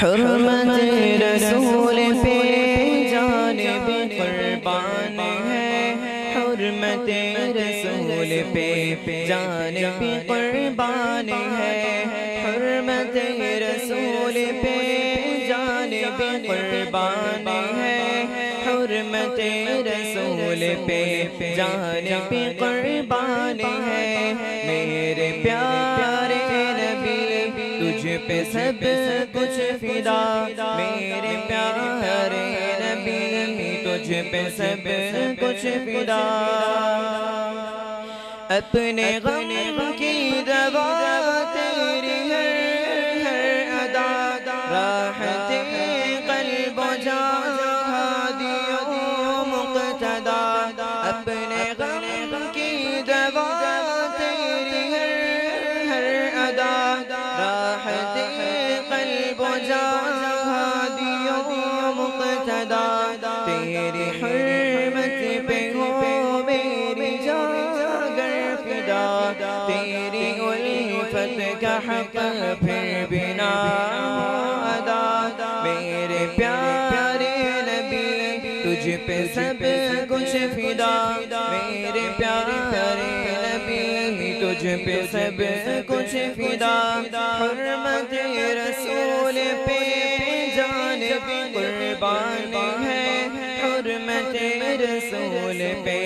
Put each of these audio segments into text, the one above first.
حرمت رسول پہ جان بھی قربان ہے، حرمت رسول پہ جان بھی قربان ہے، حرمت رسول پہ جان بھی قربان ہے، حرمت رسول پہ جان بھی قربان ہے۔ میرے پیارے نبی تجھ پہ سب کچھ فدا، میرے پیارے نبی تجھ پہ سب کچھ فدا۔ اپنے غم کی دوا تیری ہر ادا، راحت قلب و جان ہادی و مقتدا۔ اپنے غم کی دوا تیری ہر ادا، راحت قلب و جان ہادی و مقتدا۔ تیری حرمت پہ ہو میری جان گر فدا، تیری الفت کا حق پھر بنا ادا۔ میرے پیارے نبی تجھ پہ سب کچھ فدا، میرے پیارے نبی تجھ پہ سب کچھ فدا۔ حرمت رسول پہ جان بھی قربان ہے، حرمت رسول پہ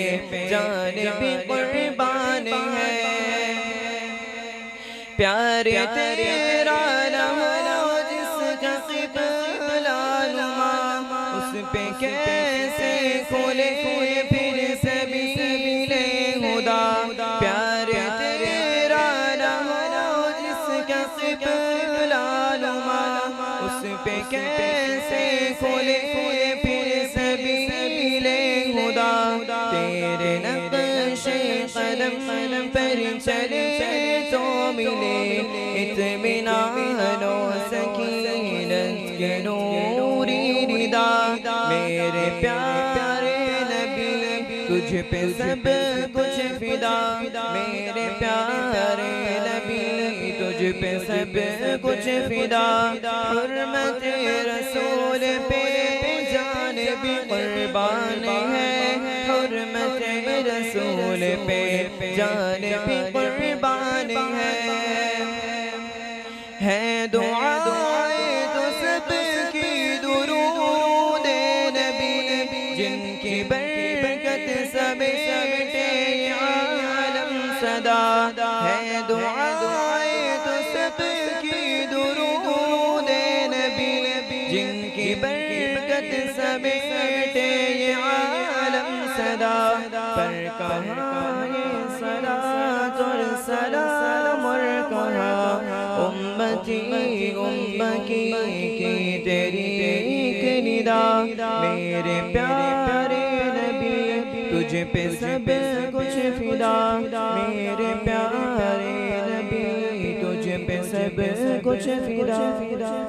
جان بھی قربان ہے۔ پیارے تیرا نام جس کا قبلہ نما، اس پہ کیسے کھولے پھر سبیل ہدا۔ پیارے تیرا نام جس کا قبلہ نما، اس پہ کیسے کھولے پھر سبیل ہدا۔ تیرے نقش قدم پر چلے تو ملے اطمینان و سکینت کے نوری ردا۔ میرے پیارے نبی تجھ پہ سب کچھ فدا، میرے پیارے نبی تجھ پہ سب کچھ فدا۔ حرمت رسول پہ جان بھی قربان ہے، حرمت رسول پہ جان بھی قربان ہے۔ دعائیں تو سب کی درود نبی، جن کی برکت سمیٹے عالم صدا ہے۔ دعائیں تو سب کی درود نبی، جن کی برکت سمیٹے عالم صدا۔ پر کہاں یہ صلاۃ اور سلام، اور کہاں امتی امکی کی تیری ایک ندا۔ میرے پیارے نبی تجھ پہ سب کچھ فدا، میرے پیارے نبی تجھ پہ سب کچھ فدا۔